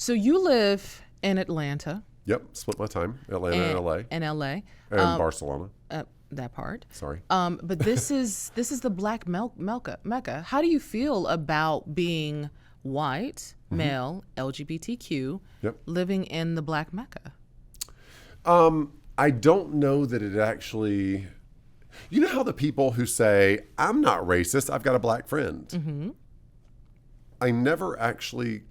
So you live in Atlanta. Yep, split my time, Atlanta and LA. And LA. And Barcelona. That part. Sorry. But this is the Black Mecca. How do you feel about being white, male, LGBTQ, living in the Black Mecca? I don't know that it actually. You know how the people who say, I'm not racist, I've got a black friend. Mm-hmm. I never actually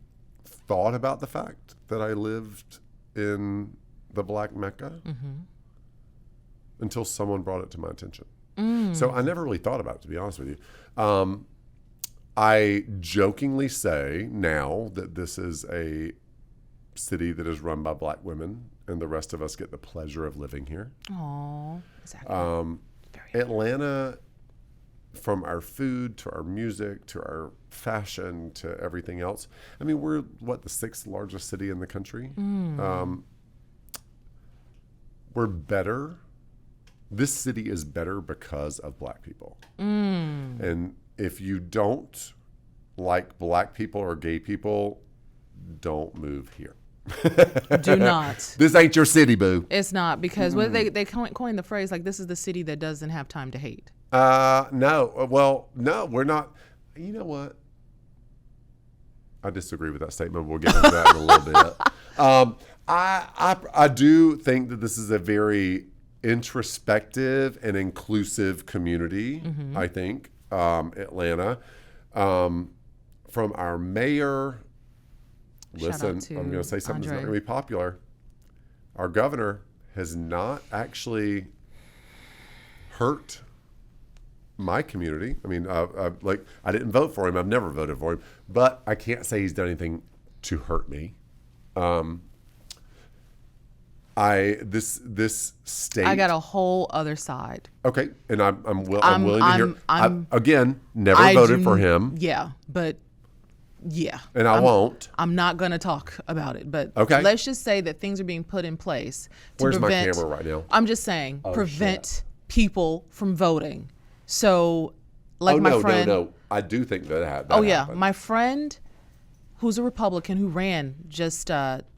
thought about the fact that I lived in the Black Mecca until someone brought it to my attention. So I never really thought about it, to be honest with you. I jokingly say now that this is a city that is run by black women and the rest of us get the pleasure of living here. Oh, exactly. Atlanta, from our food to our music to our fashion to everything else. I mean, we're the 6th largest city in the country. We're better. This city is better because of black people. And if you don't like black people or gay people, don't move here. Do not. This ain't your city, boo. It's not, because what they coined the phrase, like, this is the city that doesn't have time to hate. No. Well, no, we're not. You know what? I disagree with that statement. We'll get into that in a little bit. I do think that this is a very introspective and inclusive community. I think Atlanta, from our mayor. Listen, I'm going to say something that's not going to be popular. Our governor has not actually hurt my community. I mean, I didn't vote for him. I've never voted for him, but I can't say he's done anything to hurt me. This state. I got a whole other side. Okay, and I'm willing to hear. Again, never voted for him. Yeah, but. Yeah. And I won't. I'm not going to talk about it, but okay. Let's just say that things are being put in place to Where's prevent. My camera right now? I'm just saying, prevent people from voting. So, like my friend. No. I do think that happened. My friend, who's a Republican who ran just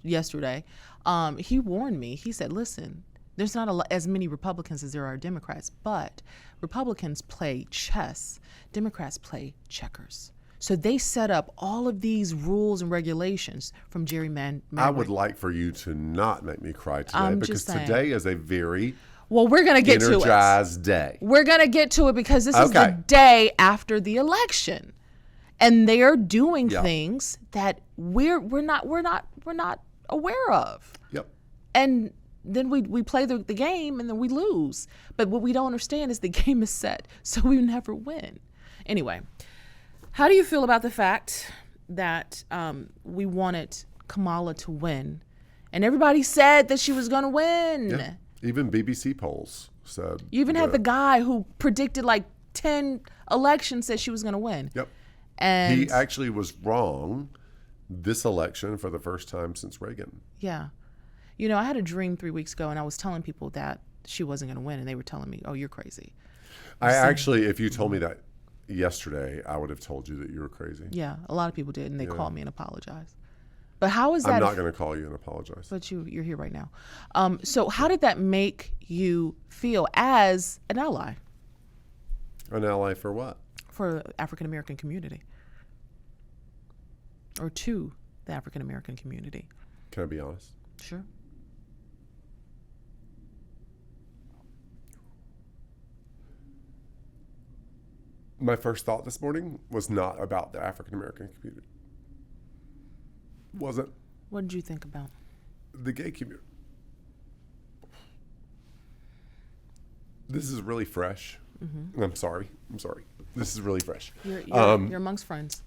yesterday, he warned me. He said, listen, there's not as many Republicans as there are Democrats, but Republicans play chess. Democrats play checkers. So they set up all of these rules and regulations from gerrymandering. I would like for you to not make me cry today, because today is a very we're going to get energized day. We're going to get to it because this is the day after the election, and they are doing things that we're not aware of. Yep. And then we play the game and then we lose. But what we don't understand is the game is set, so we never win. Anyway. How do you feel about the fact that we wanted Kamala to win, and everybody said that she was going to win? Yeah. Even BBC polls said. You even had the guy who predicted like 10 elections said she was going to win. Yep. And he actually was wrong this election for the first time since Reagan. Yeah. You know, I had a dream 3 weeks ago, and I was telling people that she wasn't going to win, and they were telling me, oh, you're crazy. If you told me that yesterday, I would have told you that you were crazy. Yeah, a lot of people did, and they called me and apologized. But how is that? I'm not going to call you and apologize. But you're here right now. So how did that make you feel as an ally? An ally for what? For the African American community. Or to the African American community. Can I be honest? Sure. My first thought this morning was not about the African American community. Wasn't. What did you think about? The gay community. This is really fresh. Mm-hmm. I'm sorry. This is really fresh. You're amongst friends.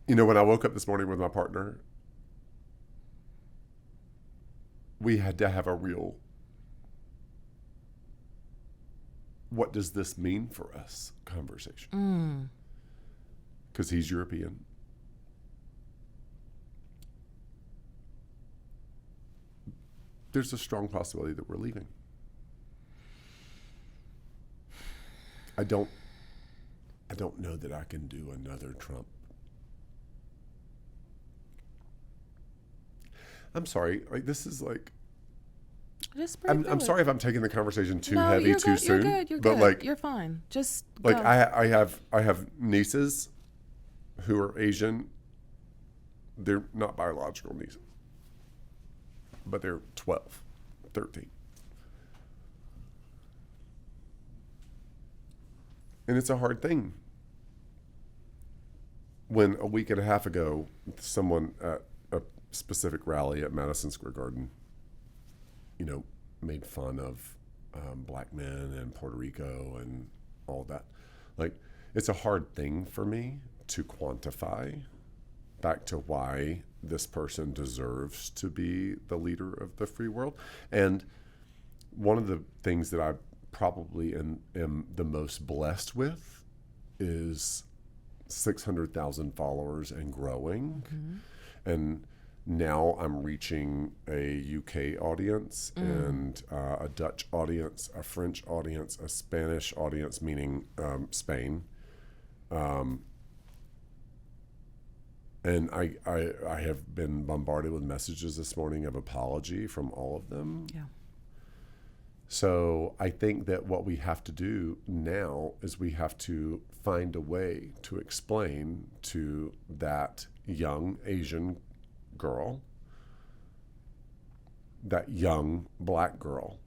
You know, when I woke up this morning with my partner, we had to have a real, what does this mean for us conversation. Because he's European. There's a strong possibility that we're leaving. I don't know that I can do another Trump. I'm sorry. Like, this is like, Just breathe I'm through sorry if I'm taking the conversation too No, heavy you're too good. soon. You're good. You're but good. like, You're fine. Just like go. I have nieces who are Asian. They're not biological nieces, but they're 12, 13. And it's a hard thing. When a week and a half ago, someone at a specific rally at Madison Square Garden, made fun of black men and Puerto Rico and all that. Like, it's a hard thing for me to quantify back to why this person deserves to be the leader of the free world. And one of the things that I probably am the most blessed with is 600,000 followers and growing. Mm-hmm. And now I'm reaching a UK audience and a Dutch audience, a French audience, a Spanish audience, meaning Spain. And I have been bombarded with messages this morning of apology from all of them. Yeah. So I think that what we have to do now is we have to find a way to explain to that young Asian girl, that young black girl,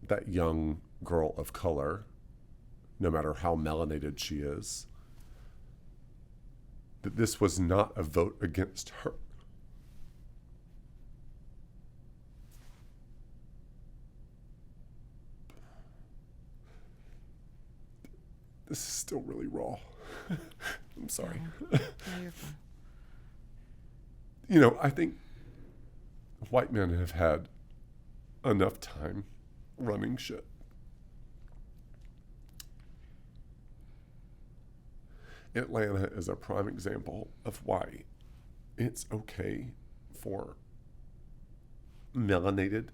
that young girl of color, no matter how melanated she is, that this was not a vote against her. This is still really raw. I'm sorry. Yeah, you're fine. I think white men have had enough time running shit. Atlanta is a prime example of why it's okay for melanated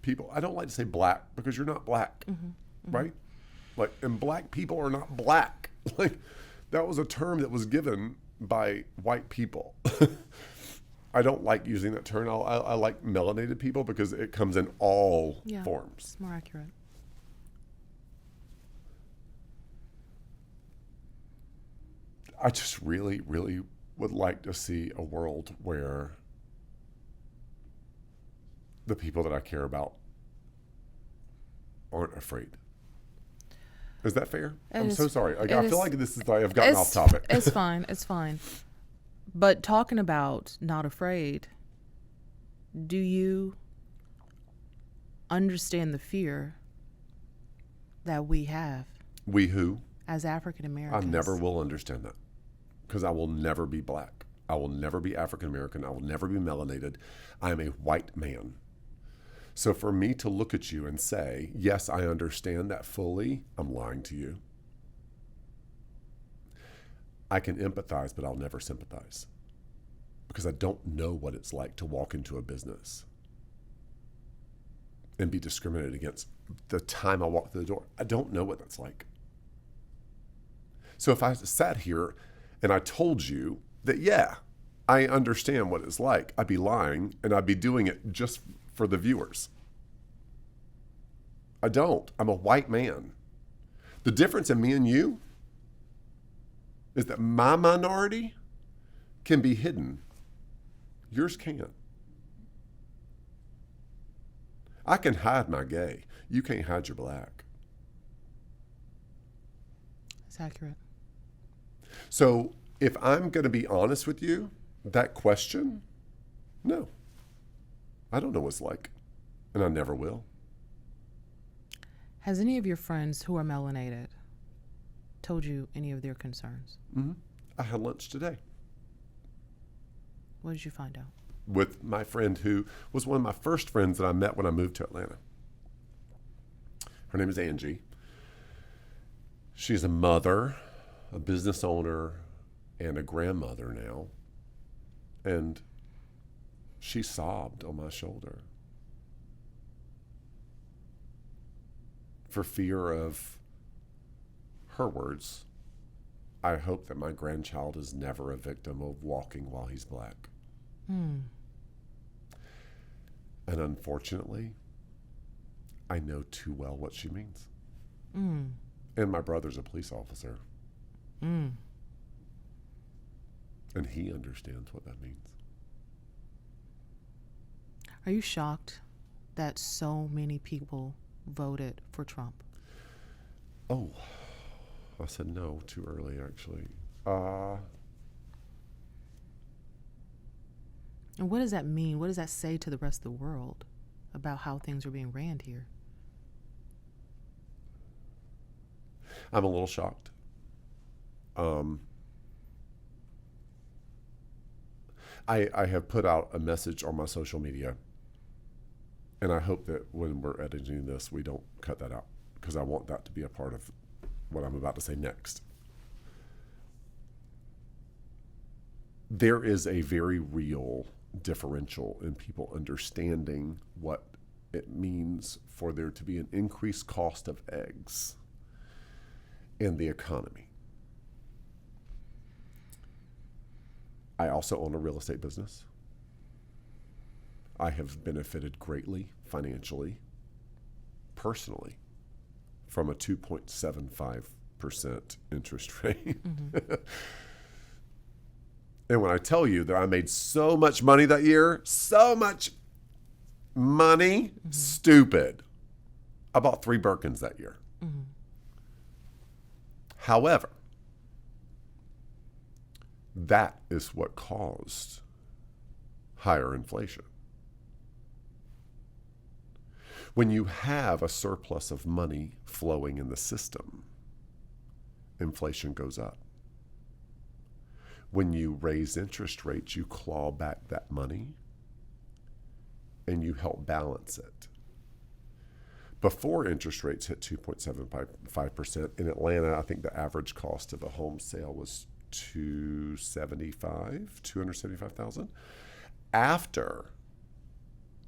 people. I don't like to say black because you're not black, right? Like, and black people are not black. Like, that was a term that was given by white people. I don't like using that term. I like melanated people because it comes in all forms. It's more accurate. I just really, really would like to see a world where the people that I care about aren't afraid. Is that fair? I'm so sorry. I feel like this is I've gotten off topic. It's fine. It's fine. But talking about not afraid, do you understand the fear that we have? We who? As African Americans. I never will understand that because I will never be black. I will never be African American. I will never be melanated. I am a white man. So for me to look at you and say, yes, I understand that fully, I'm lying to you. I can empathize, but I'll never sympathize because I don't know what it's like to walk into a business and be discriminated against the time I walk through the door. I don't know what that's like. So if I sat here and I told you that, yeah, I understand what it's like, I'd be lying and I'd be doing it just for the viewers. I don't. I'm a white man. The difference in me and you is that my minority can be hidden. Yours can't. I can hide my gay. You can't hide your black. It's accurate. So if I'm going to be honest with you, that question, no. I don't know what it's like, and I never will. Has any of your friends who are melanated told you any of their concerns? Mm-hmm. I had lunch today. What did you find out? With my friend who was one of my first friends that I met when I moved to Atlanta. Her name is Angie. She's a mother, a business owner, and a grandmother now. And she sobbed on my shoulder for fear of her words. I hope that my grandchild is never a victim of walking while he's black. And unfortunately, I know too well what she means. Mm. And my brother's a police officer. Mm. And he understands what that means. Are you shocked that so many people voted for Trump? Oh, I said no too early, actually. And what does that mean? What does that say to the rest of the world about how things are being ran here? I'm a little shocked. I have put out a message on my social media, and I hope that when we're editing this, we don't cut that out, because I want that to be a part of what I'm about to say next. There is a very real differential in people understanding what it means for there to be an increased cost of eggs in the economy. I also own a real estate business. I have benefited greatly financially, personally, from a 2.75% interest rate. Mm-hmm. And when I tell you that I made so much money that year, so much money, mm-hmm. Stupid. I bought 3 Birkins that year. Mm-hmm. However, that is what caused higher inflation. When you have a surplus of money flowing in the system, inflation goes up. When you raise interest rates, you claw back that money and you help balance it. Before interest rates hit 2.75% in Atlanta, I think the average cost of a home sale was $275,000. After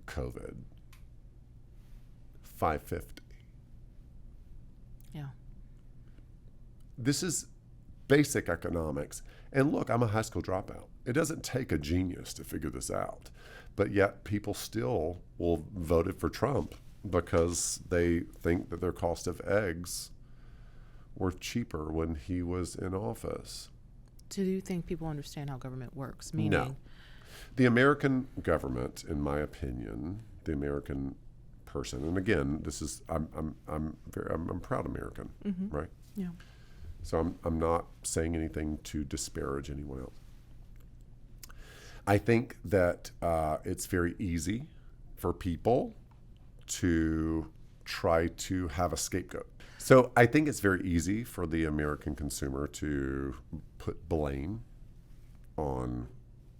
COVID, $550,000. Yeah. This is basic economics. And look, I'm a high school dropout. It doesn't take a genius to figure this out. But yet people still will vote for Trump because they think that their cost of eggs were cheaper when he was in office. Do you think people understand how government works? Meaning, no. The American government, in my opinion, the American person, and again, this is I'm proud American, mm-hmm. right? Yeah. So I'm not saying anything to disparage anyone else. I think that it's very easy for people to try to have a scapegoat. So I think it's very easy for the American consumer to put blame on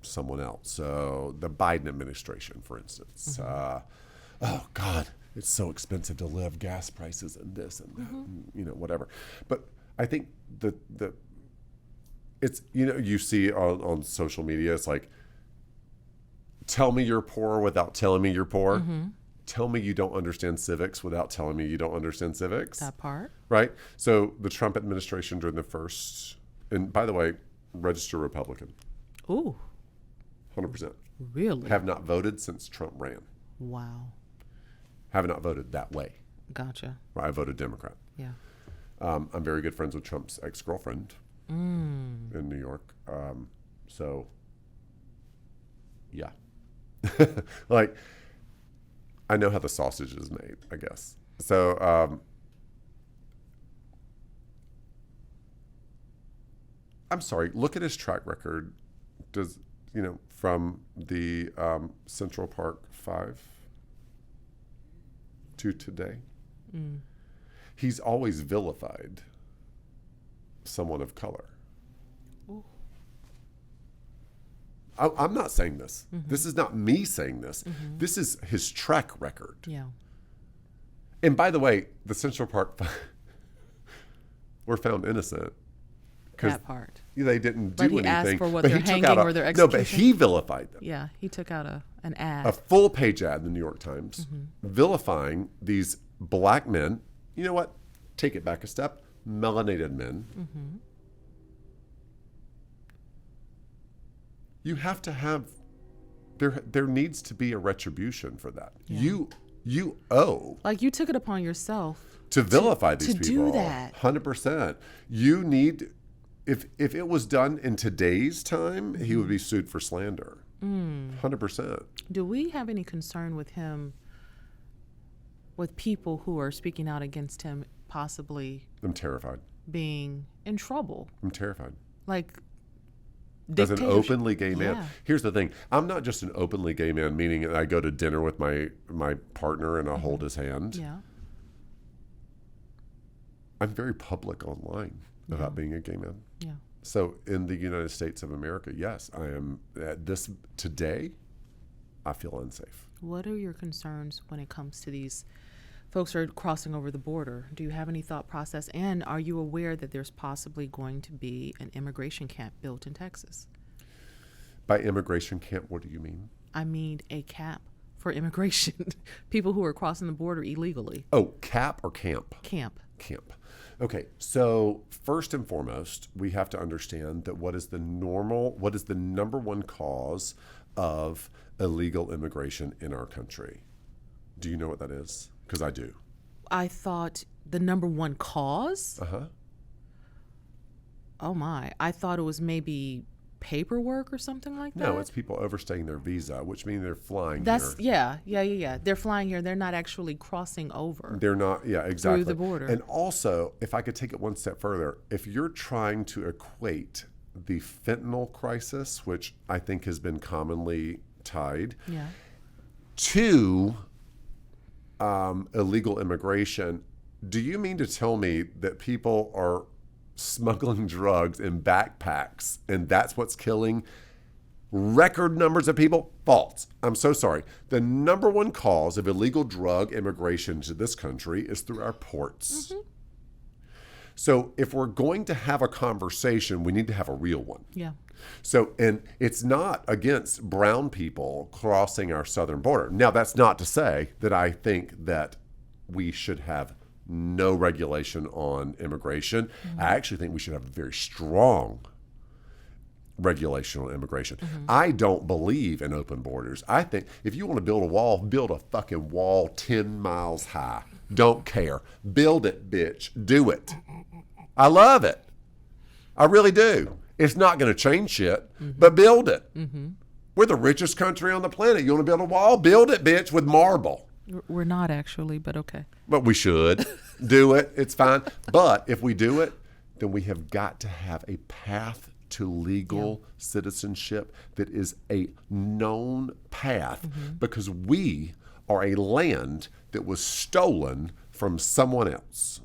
someone else. So the Biden administration, for instance, mm-hmm. Oh God, it's so expensive to live, gas prices and this and that, mm-hmm. and, whatever. But I think it's, you see on social media, it's like, tell me you're poor without telling me you're poor. Mm-hmm. Tell me you don't understand civics without telling me you don't understand civics. That part. Right? So the Trump administration during the first, and by the way, register Republican. Ooh. 100%. Really? Have not voted since Trump ran. Wow. Have not voted that way. Gotcha. Right? I voted Democrat. Yeah. I'm very good friends with Trump's ex-girlfriend in New York. So, yeah. Like, I know how the sausage is made, I guess. So, I'm sorry, look at his track record. From the Central Park 5 to today. Mm. He's always vilified someone of color. Ooh. I'm not saying this. Mm-hmm. This is not me saying this. Mm-hmm. This is his track record. Yeah. And by the way, the Central Park were found innocent. That part. They didn't do anything. But he asked for what they're hanging or their execution. No, but he vilified them. Yeah, he took out an ad. A full-page ad in the New York Times, mm-hmm. vilifying these black men. You know what? Take it back a step. Melanated men. Mm-hmm. You have to have there needs to be a retribution for that. Yeah. You owe, like, you took it upon yourself to vilify these people. To do that. 100%. You need, if it was done in today's time, he would be sued for slander. 100%. Do we have any concern with him, with people who are speaking out against him possibly? I'm terrified. Being in trouble. I'm terrified. Like, as an openly gay man. Yeah. Here's the thing. I'm not just an openly gay man, meaning I go to dinner with my partner and I hold his hand. Yeah. I'm very public online about being a gay man. Yeah. So in the United States of America, yes, I am. Today, I feel unsafe. What are your concerns when it comes to these folks who are crossing over the border? Do you have any thought process? And are you aware that there's possibly going to be an immigration camp built in Texas? By immigration camp, what do you mean? I mean a camp for immigration, people who are crossing the border illegally. Oh, cap or camp? Camp. Camp. Okay, so first and foremost, we have to understand that what is the number one cause of illegal immigration in our country? Do you know what that is? Because I do. I thought the number one cause? Uh-huh. Oh my. I thought it was maybe paperwork or something like that. No, it's people overstaying their visa, which means they're flying here. Yeah. They're flying here. They're not actually crossing over. They're not, exactly. Through the border. And also, if I could take it one step further, if you're trying to equate the fentanyl crisis, which I think has been commonly tied, to illegal immigration, do you mean to tell me that people are smuggling drugs in backpacks and that's what's killing record numbers of people? False. I'm so sorry. The number one cause of illegal drug immigration to this country is through our ports. So if we're going to have a conversation, we need to have a real one. Yeah. So, and it's not against brown people crossing our southern border. Now, that's not to say that I think that we should have no regulation on immigration. I actually think we should have a very strong regulation on immigration. I don't believe in open borders. I think if you want to build a wall, build a fucking wall 10 miles high. Don't care. Build it, bitch. Do it. I love it. I really do. It's not going to change shit, but build it. We're the richest country on the planet. You want to build a wall? Build it, bitch, with marble. We're not actually, but okay. But we should do it. It's fine. But if we do it, then we have got to have a path to legal citizenship that is a known path, because we are a land that was stolen from someone else.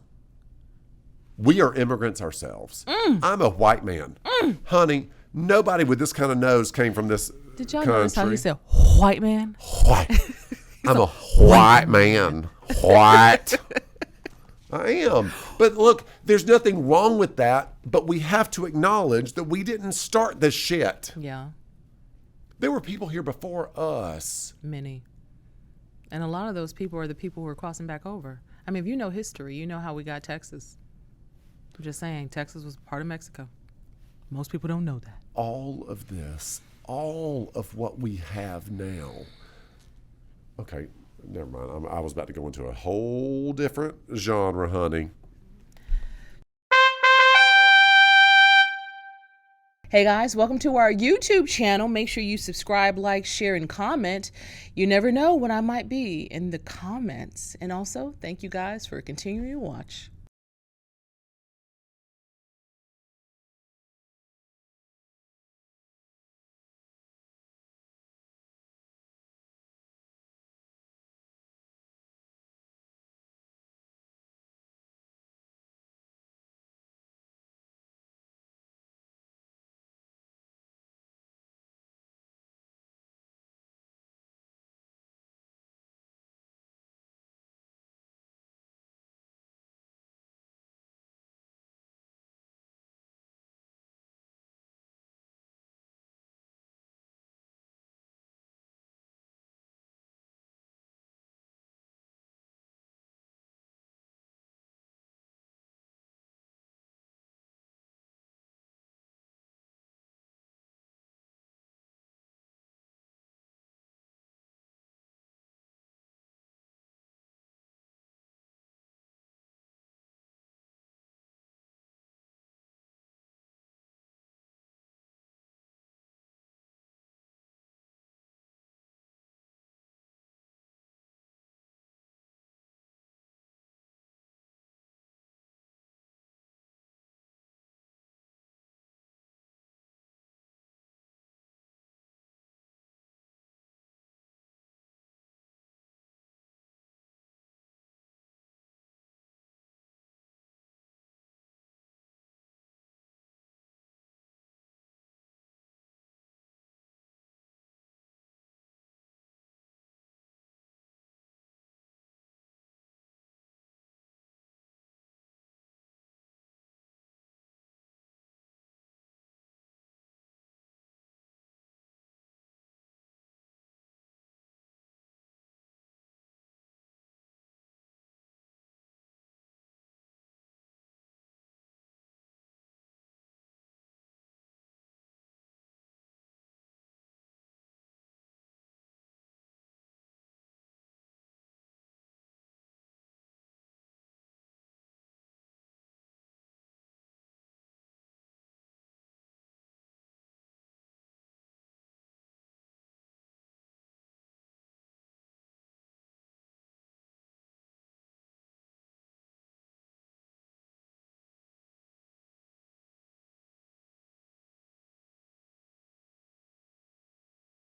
We are immigrants ourselves. I'm a white man. Honey, nobody with this kind of nose came from this Did y'all country. notice how you said white man? White. I'm a white man. White. I am. But look, there's nothing wrong with that, but we have to acknowledge that we didn't start this shit. Yeah. There were people here before us. Many. And a lot of those people are the people who are crossing back over. I mean, if you know history, you know how we got Texas. I'm just saying, Texas was part of Mexico. Most people don't know that. All of this, all of what we have now. Okay, never mind. I was about to go into a whole different genre, honey. Hey guys, welcome to our YouTube channel. Make sure you subscribe, like, share, and comment. You never know when I might be in the comments. And also, thank you guys for continuing to watch.